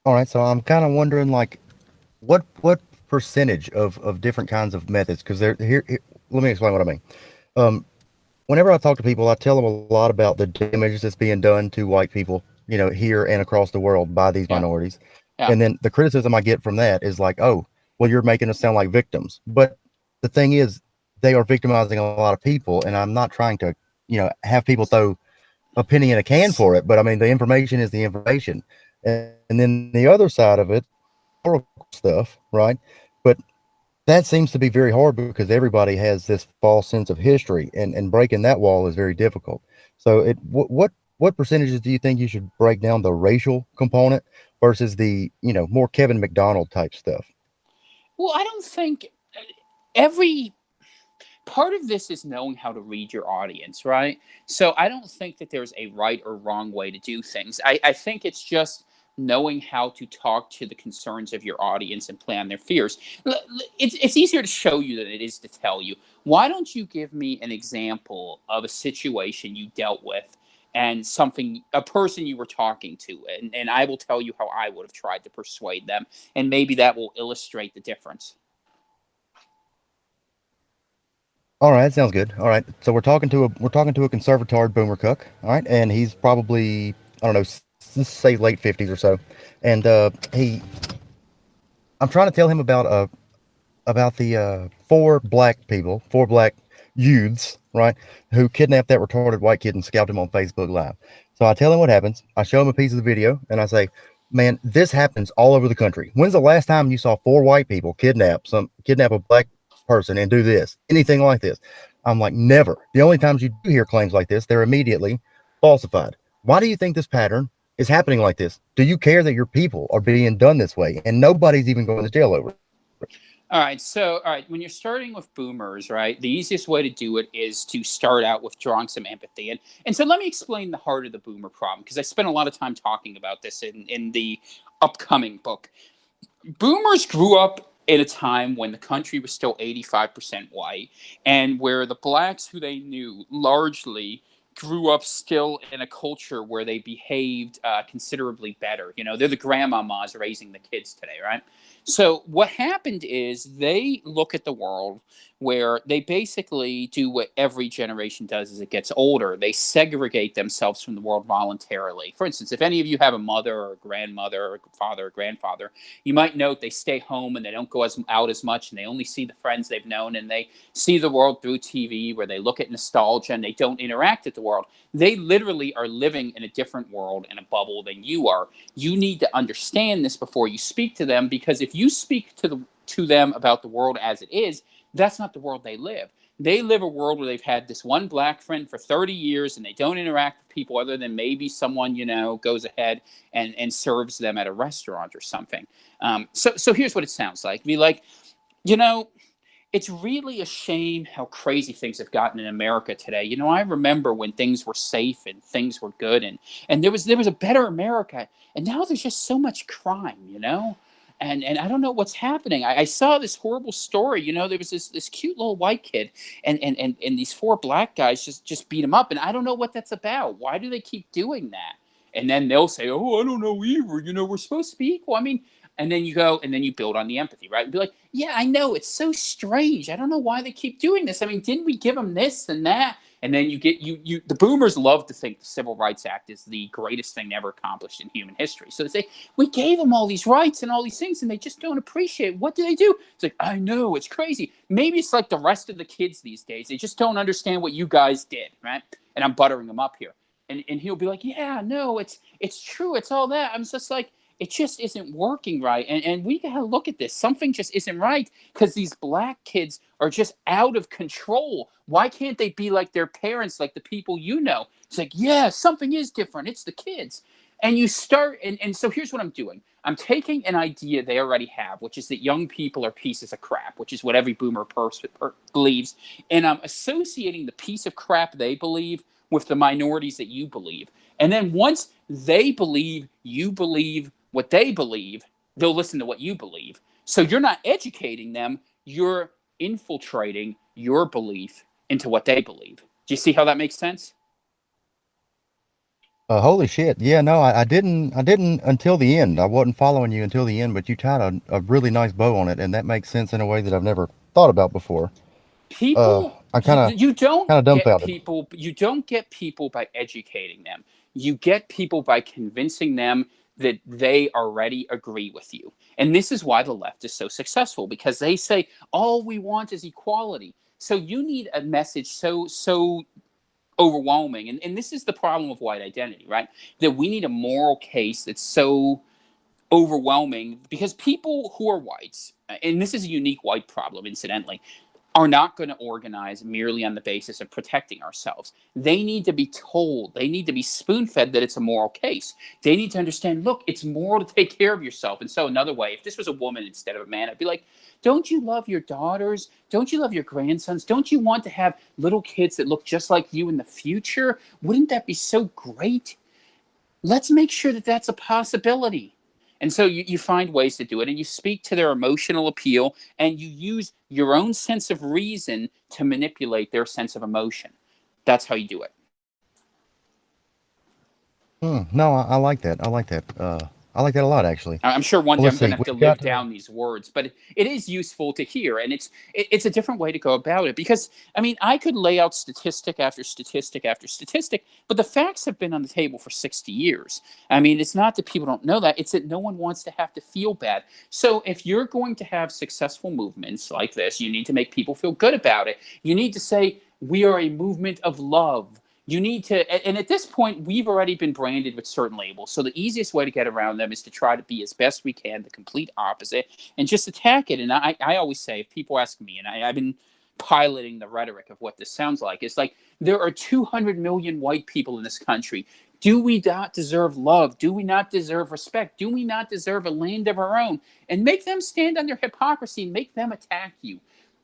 All right, so I'm kind of wondering, like, what percentage of different kinds of methods? Because let me explain what I mean. Um, Whenever I talk to people, I tell them a lot about the damage that's being done to white people, here and across the world by these Yeah, minorities. yeah. And then the criticism I get from that is like, oh, well, you're making us sound like victims. But the thing is, they are victimizing a lot of people, and I'm not trying to, have people throw a penny in a can for it. But I mean, the information is the information. And then the other side of it, historical stuff, right? But that seems to be very hard because everybody has this false sense of history, and breaking that wall is very difficult. So what percentages do you think you should break down the racial component versus the more Kevin McDonald type stuff? Well, I don't think every part of this is knowing how to read your audience, right? So I don't think that there's a right or wrong way to do things. I think it's just knowing how to talk to the concerns of your audience and play on their fears. It's easier to show you than it is to tell you. Why don't you give me an example of a situation you dealt with and something, a person you were talking to, and I will tell you how I would have tried to persuade them, and maybe that will illustrate the difference. All right, sounds good. All right, so we're talking to a conservatard boomer cuck. All right, and he's probably, I don't know, let's say late 50s or so, and he I'm trying to tell him about the four black youths, right, who kidnapped that retarded white kid and scalped him on Facebook Live. So I tell him what happens. I show him a piece of the video, and I say, "Man, this happens all over the country. When's the last time you saw four white people kidnap a black person and do this? Anything like this?" I'm like, never. The only times you do hear claims like this, they're immediately falsified. Why do you think this pattern is happening like this? Do you care that your people are being done this way and nobody's even going to jail over it? All right, when you're starting with boomers, right, the easiest way to do it is to start out with drawing some empathy. And so let me explain the heart of the boomer problem, because I spent a lot of time talking about this in the upcoming book. Boomers grew up in a time when the country was still 85% white, and where the blacks who they knew largely grew up still in a culture where they behaved considerably better. You know, they're the grandmamas raising the kids today, right? So what happened is they look at the world where they basically do what every generation does as it gets older. They segregate themselves from the world voluntarily. For instance, if any of you have a mother or a grandmother or a father or grandfather, you might note they stay home and they don't go out as much, and they only see the friends they've known, and they see the world through TV, where they look at nostalgia and they don't interact with the world. They literally are living in a different world, in a bubble, than you are. You need to understand this before you speak to them, because if you speak to them about the world as it is, that's not the world they live. They live a world where they've had this one black friend for 30 years, and they don't interact with people other than maybe someone, goes ahead and serves them at a restaurant or something. So here's what it sounds like. Be like, you know, it's really a shame how crazy things have gotten in America today. I remember when things were safe and things were good, and there was a better America, and now there's just so much crime. And I don't know what's happening. I saw this horrible story. There was this cute little white kid, and these four black guys just beat him up, and I don't know what that's about. Why do they keep doing that? And then they'll say, "Oh, I don't know either. We're supposed to be equal." I mean, and then you go and then you build on the empathy, right? And be like, "Yeah, I know, it's so strange. I don't know why they keep doing this. I mean, didn't we give them this and that?" And then you get you the boomers love to think the Civil Rights Act is the greatest thing ever accomplished in human history. So they say, "We gave them all these rights and all these things, and they just don't appreciate it. What do they do?" It's like, "I know, it's crazy." Maybe it's like the rest of the kids these days. They just don't understand what you guys did, right? And I'm buttering them up here. And he'll be like, "Yeah, no, it's true, it's all that." I'm just like, it just isn't working right. And we gotta look at this. Something just isn't right, because these black kids are just out of control. Why can't they be like their parents, like the people you know? It's like, yeah, something is different. It's the kids. And you start, and so here's what I'm doing. I'm taking an idea they already have, which is that young people are pieces of crap, which is what every boomer believes. And I'm associating the piece of crap they believe with the minorities that you believe. And then once they believe you believe what they believe, they'll listen to what you believe. So you're not educating them, you're infiltrating your belief into what they believe. Do you see how that makes sense? Holy shit. Yeah, no, I didn't until the end. I wasn't following you until the end, but you tied a really nice bow on it, and that makes sense in a way that I've never thought about before. People, I'm you don't kind of get dumbfounded. people, you don't get people by educating them. You get people by convincing them that they already agree with you. And this is why the left is so successful, because they say all we want is equality. So you need a message so overwhelming. And this is the problem of white identity, right? That we need a moral case that's so overwhelming, because people who are whites, and this is a unique white problem, incidentally, are not going to organize merely on the basis of protecting ourselves. They need to be told, they need to be spoon fed that it's a moral case. They need to understand, look, it's moral to take care of yourself. And so, another way, if this was a woman instead of a man, I'd be like, don't you love your daughters? Don't you love your grandsons? Don't you want to have little kids that look just like you in the future? Wouldn't that be so great? Let's make sure that that's a possibility. And so you find ways to do it, and you speak to their emotional appeal, and you use your own sense of reason to manipulate their sense of emotion. That's how you do it. No, I like that. I like that. I like that a lot, actually. I'm sure one Well, day let's I'm going see. to have to We've live got down these words, but it is useful to hear, and it's a different way to go about it. Because I mean, I could lay out statistic after statistic after statistic, but the facts have been on the table for 60 years. I mean, it's not that people don't know that; it's that no one wants to have to feel bad. So if you're going to have successful movements like this, you need to make people feel good about it. You need to say we are a movement of love. You need to, and at this point, we've already been branded with certain labels. So the easiest way to get around them is to try to be as best we can the complete opposite and just attack it. And I always say, if people ask me, and I've been piloting the rhetoric of what this sounds like, it's like there are 200 million white people in this country. Do we not deserve love? Do we not deserve respect? Do we not deserve a land of our own? And make them stand on their hypocrisy and make them attack you.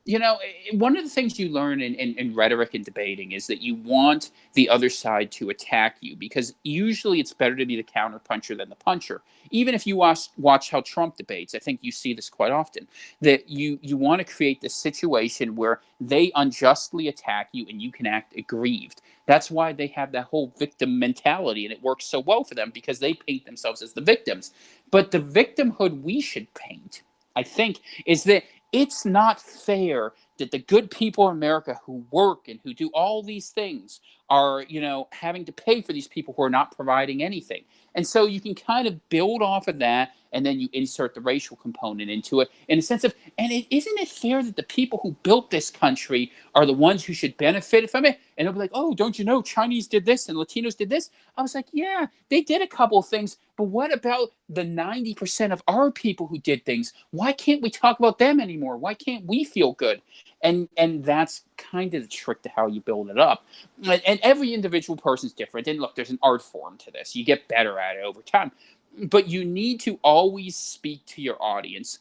You know, one of the things you learn in rhetoric and debating is that you want the other side to attack you, because usually it's better to be the counterpuncher than the puncher. Even if you watch how Trump debates, I think you see this quite often, that you want to create this situation where they unjustly attack you and you can act aggrieved. That's why they have that whole victim mentality, and it works so well for them because they paint themselves as the victims. But the victimhood we should paint, I think, is that it's not fair that the good people in America who work and who do all these things are, having to pay for these people who are not providing anything. And so you can kind of build off of that, and then you insert the racial component into it in a sense of, and isn't it fair that the people who built this country are the ones who should benefit from it? And they'll be like, oh, don't you know Chinese did this and Latinos did this? I was like, yeah, they did a couple of things, but what about the 90% of our people who did things? Why can't we talk about them anymore? Why can't we feel good? And that's kind of the trick to how you build it up. And every individual person is different. And look, there's an art form to this. You get better at it over time. But you need to always speak to your audience.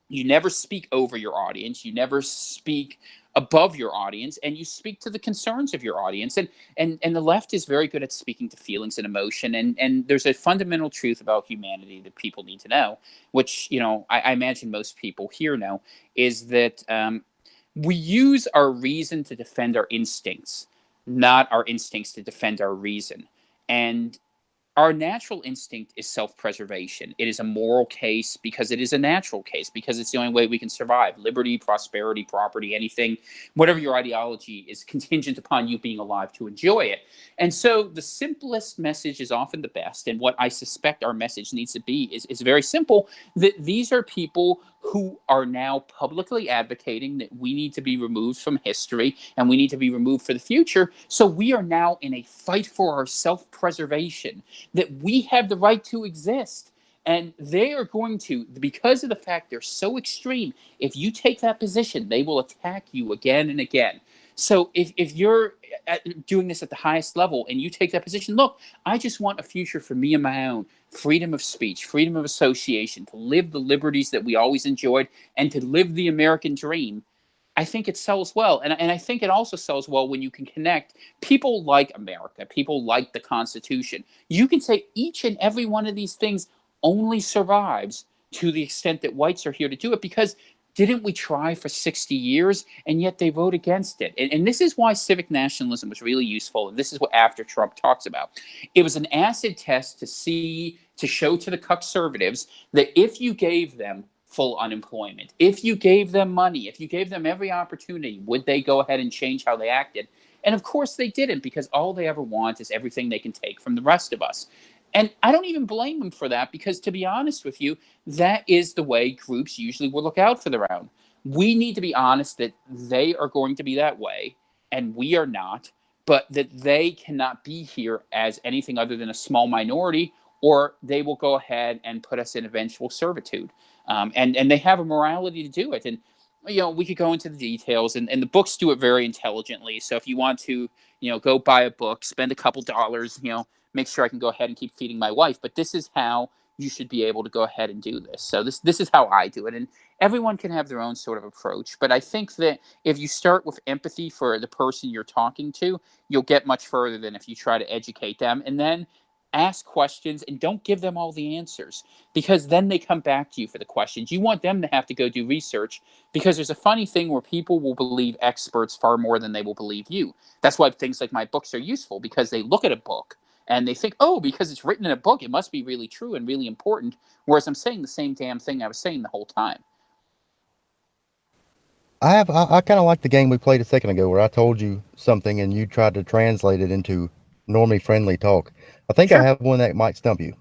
You never speak over your audience. You never speak above your audience, and you speak to the concerns of your audience. And the left is very good at speaking to feelings and emotion. And there's a fundamental truth about humanity that people need to know, which I imagine most people here know, is that we use our reason to defend our instincts, not our instincts to defend our reason. And our natural instinct is self-preservation. It is a moral case because it is a natural case, because it's the only way we can survive. Liberty, prosperity, property, anything, whatever your ideology is contingent upon you being alive to enjoy it. And so the simplest message is often the best. And what I suspect our message needs to be is very simple, that these are people who are now publicly advocating that we need to be removed from history and we need to be removed for the future. So we are now in a fight for our self-preservation, that we have the right to exist. And they are going to, because of the fact they're so extreme, if you take that position, they will attack you again and again. So if you're doing this at the highest level and you take that position, look, I just want a future for me and my own, freedom of speech, freedom of association, to live the liberties that we always enjoyed, and to live the American dream. I think it sells well. And I think it also sells well when you can connect people like America, people like the Constitution. You can say each and every one of these things only survives to the extent that whites are here to do it, because Didn't we try for 60 years? And yet they vote against it. And this is why civic nationalism was really useful. And this is what After Trump talks about. It was an acid test to show to the conservatives that if you gave them full unemployment, if you gave them money, if you gave them every opportunity, would they go ahead and change how they acted? And of course they didn't, because all they ever want is everything they can take from the rest of us. And I don't even blame them for that, because to be honest with you, that is the way groups usually will look out for their own. We need to be honest that they are going to be that way and we are not, but that they cannot be here as anything other than a small minority, or they will go ahead and put us in eventual servitude. And they have a morality to do it. And we could go into the details, and the books do it very intelligently. So if you want to, go buy a book, spend a couple dollars, make sure I can go ahead and keep feeding my wife. But this is how you should be able to go ahead and do this. So this is how I do it, and everyone can have their own sort of approach. But I think that if you start with empathy for the person you're talking to, you'll get much further than if you try to educate them and then ask questions and don't give them all the answers, because then they come back to you for the questions. You want them to have to go do research, because there's a funny thing where people will believe experts far more than they will believe you. That's why things like my books are useful, because they look at a book and they think, oh, because it's written in a book, it must be really true and really important. Whereas I'm saying the same damn thing I was saying the whole time. I kind of like the game we played a second ago where I told you something and you tried to translate it into normie friendly talk. I think I Sure. have one that might stump you.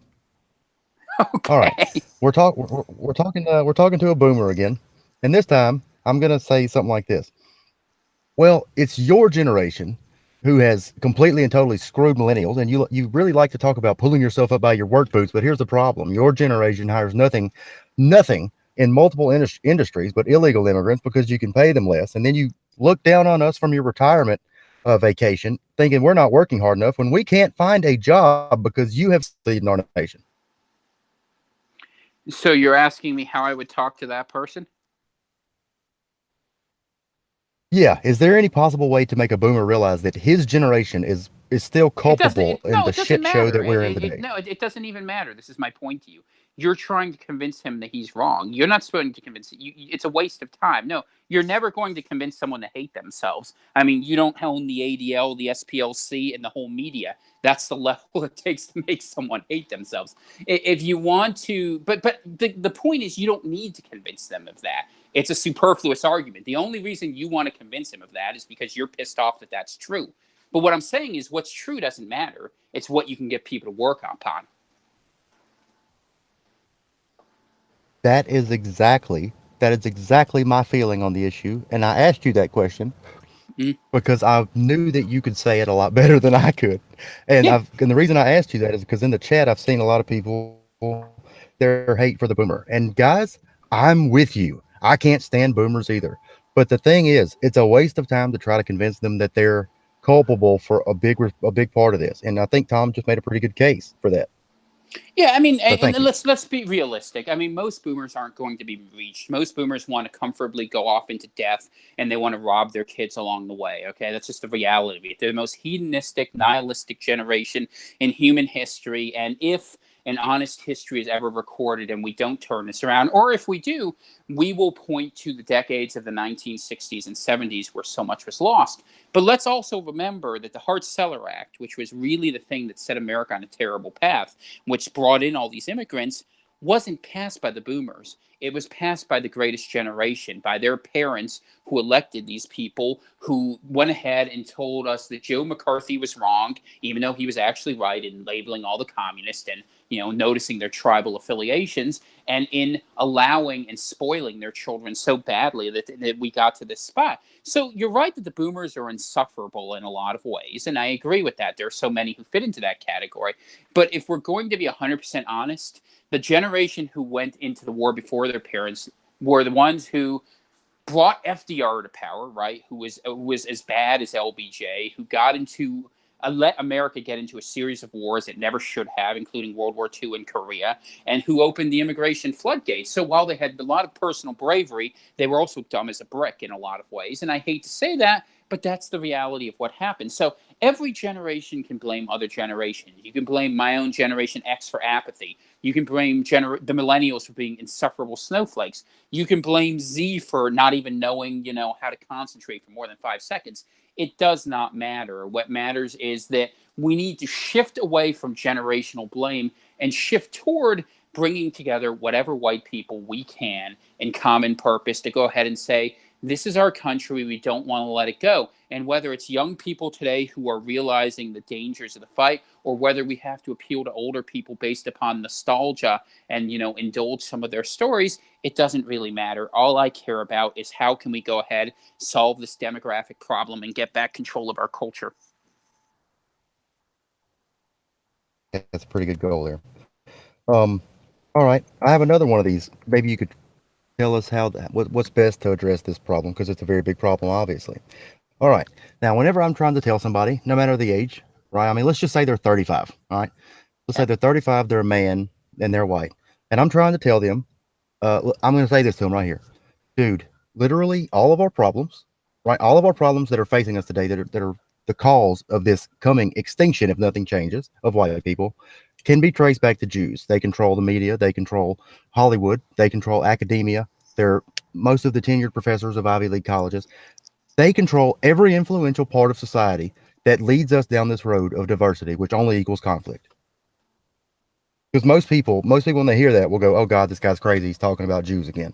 All right, Okay. we're talking to a boomer again, and this time I'm gonna say something like this. Well, it's your generation who has completely and totally screwed millennials, and you really like to talk about pulling yourself up by your work boots, but here's the problem: your generation hires nothing in multiple industries but illegal immigrants because you can pay them less, and then you look down on us from your retirement vacation, thinking we're not working hard enough when we can't find a job because you have succeeded in our nation. So you're asking me how I would talk to that person? Yeah, is there any possible way to make a boomer realize that his generation is still It doesn't. culpable in No, the it doesn't shit show matter. that we're in today? No, it doesn't even matter. This is my point to you. You're trying to convince him that he's wrong. You're not supposed to convince you. It's a waste of time. No, you're never going to convince someone to hate themselves. I mean, you don't own the ADL, the SPLC, and the whole media. That's the level it takes to make someone hate themselves. If you want to, but the point is, you don't need to convince them of that. It's a superfluous argument. The only reason you want to convince him of that is because you're pissed off that that's true. But what I'm saying is, what's true doesn't matter. It's what you can get people to work upon. That is exactly my feeling on the issue, and I asked you that question Mm. because I knew that you could say it a lot better than I could. Yeah. And the reason I asked you that is because in the chat I've seen a lot of people their hate for the boomer. And guys, I'm with you. I can't stand boomers either. But the thing is, it's a waste of time to try to convince them that they're culpable for a big part of this. And I think Tom just made a pretty good case for that. Yeah, I mean, So and thank you. let's be realistic. I mean, most boomers aren't going to be reached. Most boomers want to comfortably go off into death, and they want to rob their kids along the way. Okay, that's just the reality of it. They're the most hedonistic, nihilistic generation in human history, and if an honest history is ever recorded and we don't turn this around, or if we do, we will point to the decades of the 1960s and 70s where so much was lost. But let's also remember that the Hart-Celler Act, which was really the thing that set America on a terrible path, which brought in all these immigrants, wasn't passed by the boomers. It was passed by the greatest generation, by their parents who elected these people, who went ahead and told us that Joe McCarthy was wrong, even though he was actually right in labeling all the communists and noticing their tribal affiliations, and in allowing and spoiling their children so badly that we got to this spot. So you're right that the boomers are insufferable in a lot of ways, and I agree with that. There are so many who fit into that category. But if we're going to be 100% honest, the generation who went into the war before their parents were the ones who brought FDR to power, right? Who was as bad as LBJ, who got into let America get into a series of wars it never should have, including World War II and Korea, and who opened the immigration floodgates. So while they had a lot of personal bravery, they were also dumb as a brick in a lot of ways. And I hate to say that, but that's the reality of what happened. So every generation can blame other generations. You can blame my own generation X for apathy. You can blame the millennials for being insufferable snowflakes. You can blame Z for not even knowing, how to concentrate for more than 5 seconds. It does not matter. What matters is that we need to shift away from generational blame and shift toward bringing together whatever white people we can in common purpose to go ahead and say, this is our country. We don't want to let it go. And whether it's young people today who are realizing the dangers of the fight, or whether we have to appeal to older people based upon nostalgia and, indulge some of their stories, it doesn't really matter. All I care about is how can we go ahead, solve this demographic problem, and get back control of our culture. That's a pretty good goal there. Um, all right, I have another one of these. Maybe you could tell us what's best to address this problem because it's a very big problem, obviously. All right, now whenever I'm trying to tell somebody, no matter the age, right? I mean, let's just say they're 35. All right, let's say they're 35, they're a man, and they're white, and I'm trying to tell them, I'm going to say this to them right here, dude. Literally, all of our problems, right? All of our problems that are facing us today, that are the cause of this coming extinction, if nothing changes, of white people, can be traced back to Jews. They control the media, they control Hollywood, they control academia. They're most of the tenured professors of Ivy League colleges. They control every influential part of society that leads us down this road of diversity, which only equals conflict. Because most people, when they hear that, will go, "Oh God, this guy's crazy. He's talking about Jews again."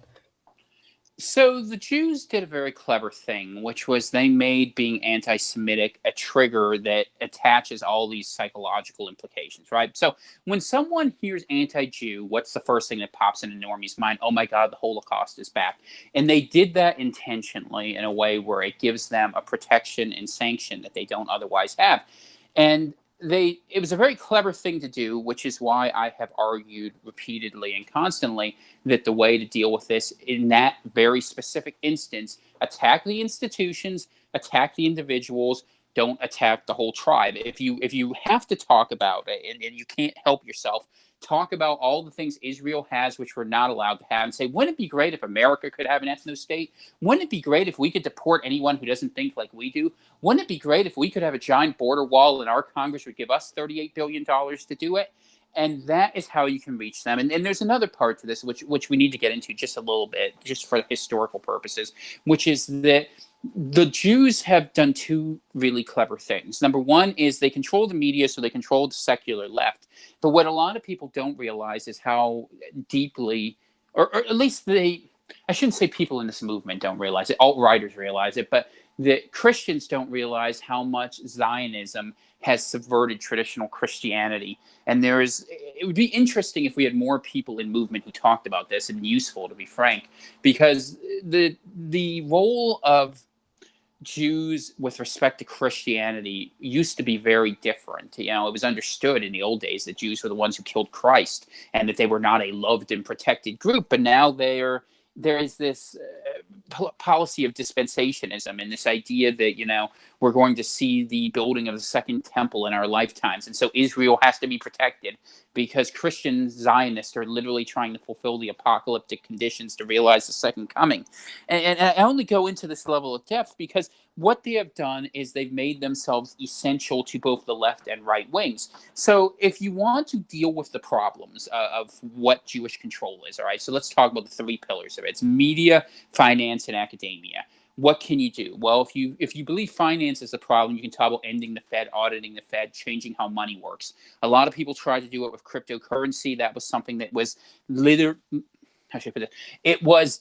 So the Jews did a very clever thing, which was they made being anti-Semitic a trigger that attaches all these psychological implications, right? So when someone hears anti-Jew, what's the first thing that pops in a normie's mind? Oh my God, the Holocaust is back. And they did that intentionally in a way where it gives them a protection and sanction that they don't otherwise have. And it was a very clever thing to do, which is why I have argued repeatedly and constantly that the way to deal with this in that very specific instance, attack the institutions, attack the individuals, don't attack the whole tribe. If you have to talk about it, and you can't help yourself, talk about all the things Israel has which we're not allowed to have, and say, wouldn't it be great if America could have an ethno state? Wouldn't it be great if we could deport anyone who doesn't think like we do? Wouldn't it be great if we could have a giant border wall and our Congress would give us $38 billion to do it? And that is how you can reach them. And there's another part to this, which we need to get into just a little bit, just for historical purposes, which is that the Jews have done two really clever things. Number one is they control the media, so they control the secular left. But what a lot of people don't realize is how deeply, or at least I shouldn't say people in this movement don't realize it, alt-righters realize it, but the Christians don't realize how much Zionism has subverted traditional Christianity. And it would be interesting if we had more people in movement who talked about this, and useful, to be frank, because the role of Jews with respect to Christianity used to be very different. It was understood in the old days that Jews were the ones who killed Christ and that they were not a loved and protected group. But now there is this policy of dispensationism and this idea that, we're going to see the building of the second temple in our lifetimes. And so Israel has to be protected because Christian Zionists are literally trying to fulfill the apocalyptic conditions to realize the second coming. And I only go into this level of depth because what they have done is they've made themselves essential to both the left and right wings. So if you want to deal with the problems of what Jewish control is, all right, so let's talk about the three pillars of it. It's media, finance, and academia. What can you do? Well, if you believe finance is the problem, you can talk about ending the Fed, auditing the Fed, changing how money works. A lot of people tried to do it with cryptocurrency. That was something that was how should I put it? It was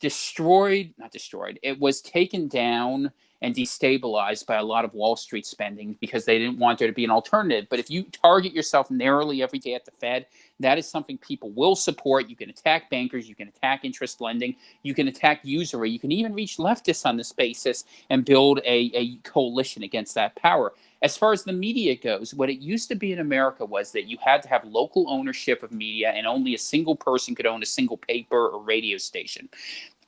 not destroyed. It was taken down and destabilized by a lot of Wall Street spending because they didn't want there to be an alternative. But if you target yourself narrowly every day at the Fed, that is something people will support. You can attack bankers. You can attack interest lending. You can attack usury. You can even reach leftists on this basis and build a coalition against that power. As far as the media goes, what it used to be in America was that you had to have local ownership of media and only a single person could own a single paper or radio station.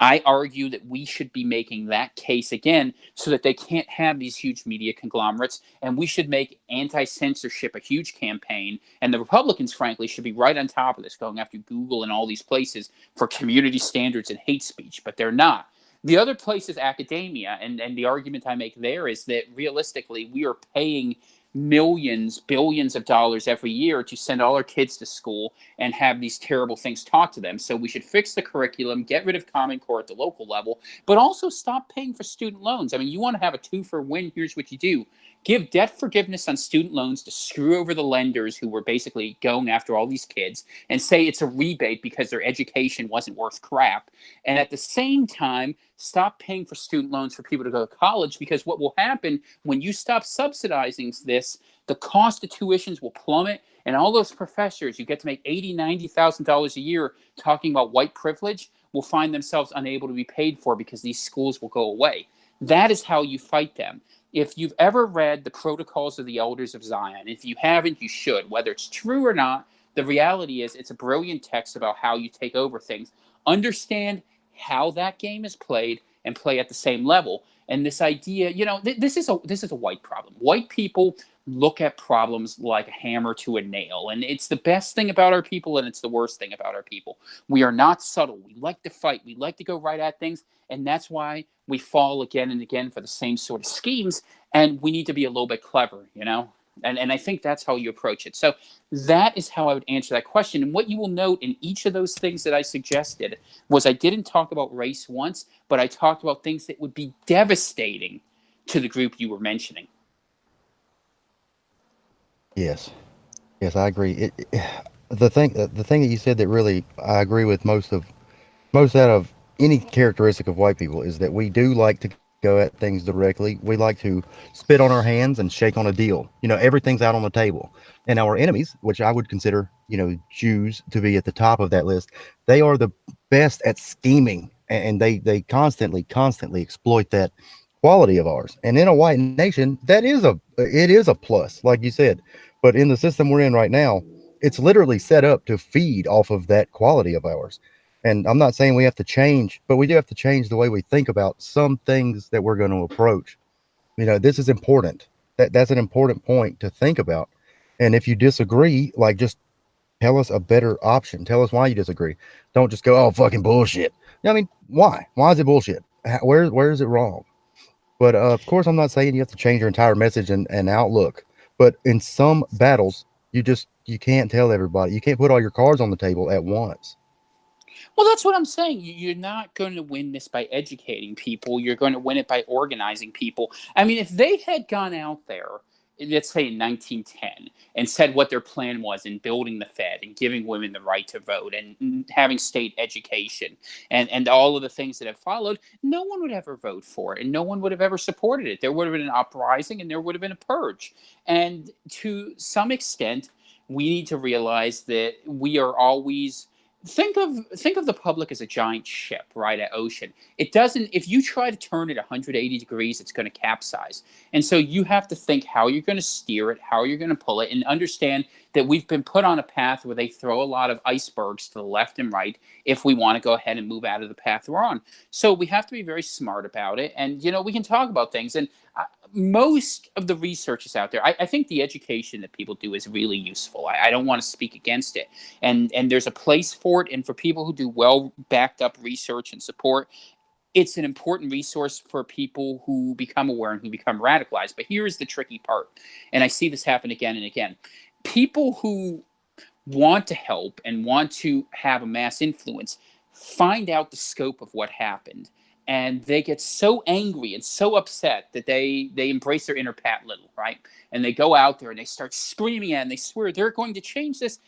I argue that we should be making that case again so that they can't have these huge media conglomerates, and we should make anti censorship a huge campaign. And the Republicans, frankly, should be right on top of this, going after Google and all these places for community standards and hate speech, but they're not. The other place is academia, and the argument I make there is that realistically, we are paying millions, billions of dollars every year to send all our kids to school and have these terrible things taught to them. So we should fix the curriculum, get rid of Common Core at the local level, but also stop paying for student loans. I mean, you want to have a two for one, here's what you do. Give debt forgiveness on student loans to screw over the lenders who were basically going after all these kids and say it's a rebate because their education wasn't worth crap. And at the same time, stop paying for student loans for people to go to college, because what will happen when you stop subsidizing this, the cost of tuitions will plummet, and all those professors who get to make $80,000, $90,000 a year talking about white privilege will find themselves unable to be paid for because these schools will go away. That is how you fight them. If you've ever read the Protocols of the Elders of Zion, if you haven't, you should. Whether it's true or not, the reality is it's a brilliant text about how you take over things. Understand how that game is played and play at the same level. And this idea, this is a white problem. White people look at problems like a hammer to a nail, and it's the best thing about our people, and it's the worst thing about our people. We are not subtle. We like to fight. We like to go right at things, and that's why we fall again and again for the same sort of schemes. And we need to be a little bit clever. And I think that's how you approach it. So that is how I would answer that question. And what you will note in each of those things that I suggested was I didn't talk about race once, but I talked about things that would be devastating to the group you were mentioning. Yes, yes, I agree. The thing that you said that really I agree with most out of any characteristic of white people is that we do like to go at things directly. We like to spit on our hands and shake on a deal. Everything's out on the table. And our enemies, which I would consider, Jews to be at the top of that list, they are the best at scheming, and they constantly exploit that quality of ours. And in a white nation, it is a plus, like you said. But in the system we're in right now, it's literally set up to feed off of that quality of ours. And I'm not saying we have to change, but we do have to change the way we think about some things that we're going to approach. This is important. That's an important point to think about. And if you disagree, like, just tell us a better option. Tell us why you disagree. Don't just go, "Oh, fucking bullshit." I mean, why? Why is it bullshit? Where is it wrong? But of course, I'm not saying you have to change your entire message and outlook. But in some battles, you can't tell everybody. You can't put all your cards on the table at once. Well, that's what I'm saying. You're not going to win this by educating people. You're going to win it by organizing people. I mean, if they had gone out there, let's say in 1910, and said what their plan was in building the Fed and giving women the right to vote and having state education and all of the things that have followed, no one would ever vote for it, and no one would have ever supported it. There would have been an uprising, and there would have been a purge. And to some extent, we need to realize that we are always think of the public as a giant ship, right, at ocean. It doesn't If you try to turn it 180 degrees, it's going to capsize. And so you have to think how you're going to steer it, how you're going to pull it, and understand that we've been put on a path where they throw a lot of icebergs to the left and right if we want to go ahead and move out of the path we're on. So we have to be very smart about it. And we can talk about things. And most of the research is out there. I think the education that people do is really useful. I don't want to speak against it, and there's a place for it. And for people who do well backed up research and support, it's an important resource for people who become aware and who become radicalized. But here is the tricky part, and I see this happen again and again. People who want to help and want to have a mass influence find out the scope of what happened, and they get so angry and so upset that they embrace their inner Pat Little, right? And they go out there and they start screaming at, and they swear they're going to change this,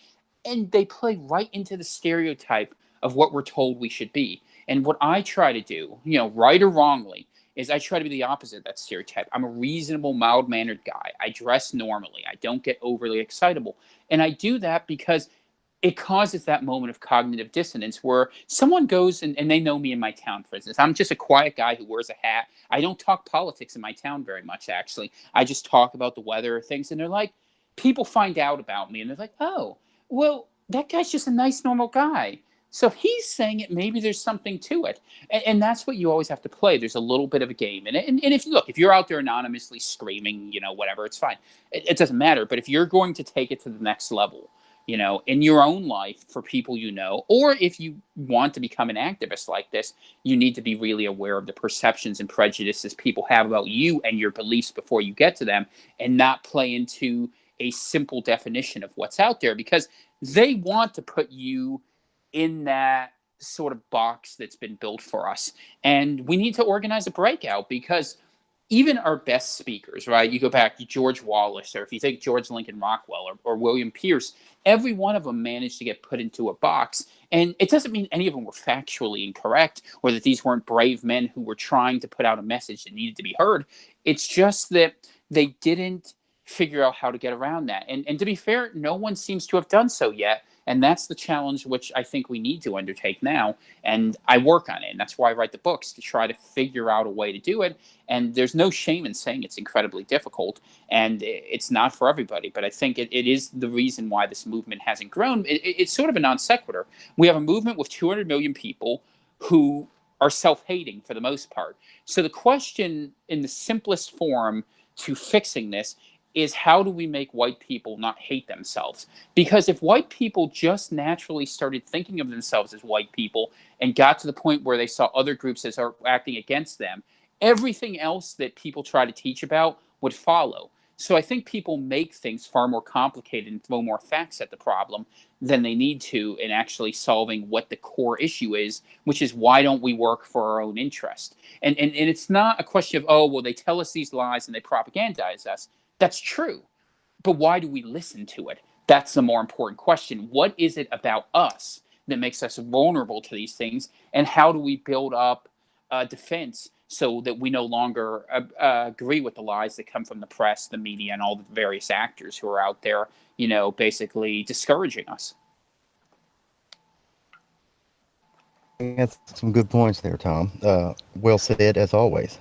and they play right into the stereotype of what we're told we should be. And what I try to do, right or wrongly, is I try to be the opposite of that stereotype. I'm a reasonable, mild mannered guy. I dress normally. I don't get overly excitable. And I do that because it causes that moment of cognitive dissonance where someone goes and they know me in my town, for instance. I'm just a quiet guy who wears a hat. I don't talk politics in my town very much, actually. I just talk about the weather or things. And they're like, people find out about me and they're like, oh, well, that guy's just a nice, normal guy. So if he's saying it, maybe there's something to it. And that's what you always have to play. There's a little bit of a game in it. And if look, if you're out there anonymously screaming, whatever, it's fine. It doesn't matter. But if you're going to take it to the next level, in your own life for people or if you want to become an activist like this, you need to be really aware of the perceptions and prejudices people have about you and your beliefs before you get to them, and not play into a simple definition of what's out there, because they want to put you in that sort of box that's been built for us. And we need to organize a breakout, because even our best speakers, right? You go back to George Wallace, or if you take George Lincoln Rockwell or William Pierce, every one of them managed to get put into a box. And it doesn't mean any of them were factually incorrect, or that these weren't brave men who were trying to put out a message that needed to be heard. It's just that they didn't figure out how to get around that. And to be fair, no one seems to have done so yet. And that's the challenge which I think we need to undertake now. And I work on it. And that's why I write the books, to try to figure out a way to do it. And there's no shame in saying it's incredibly difficult. And it's not for everybody. But I think it is the reason why this movement hasn't grown. It's sort of a non sequitur. We have a movement with 200 million people who are self-hating for the most part. So the question in the simplest form to fixing this is, how do we make white people not hate themselves? Because if white people just naturally started thinking of themselves as white people and got to the point where they saw other groups as are acting against them, everything else that people try to teach about would follow. So I think people make things far more complicated and throw more facts at the problem than they need to in actually solving what the core issue is, which is, why don't we work for our own interest? And it's not a question of, oh, well, they tell us these lies and they propagandize us. That's true. But why do we listen to it? That's the more important question. What is it about us that makes us vulnerable to these things? And how do we build up a defense so that we no longer agree with the lies that come from the press, the media, and all the various actors who are out there, basically discouraging us? That's some good points there, Tom. Well said, as always.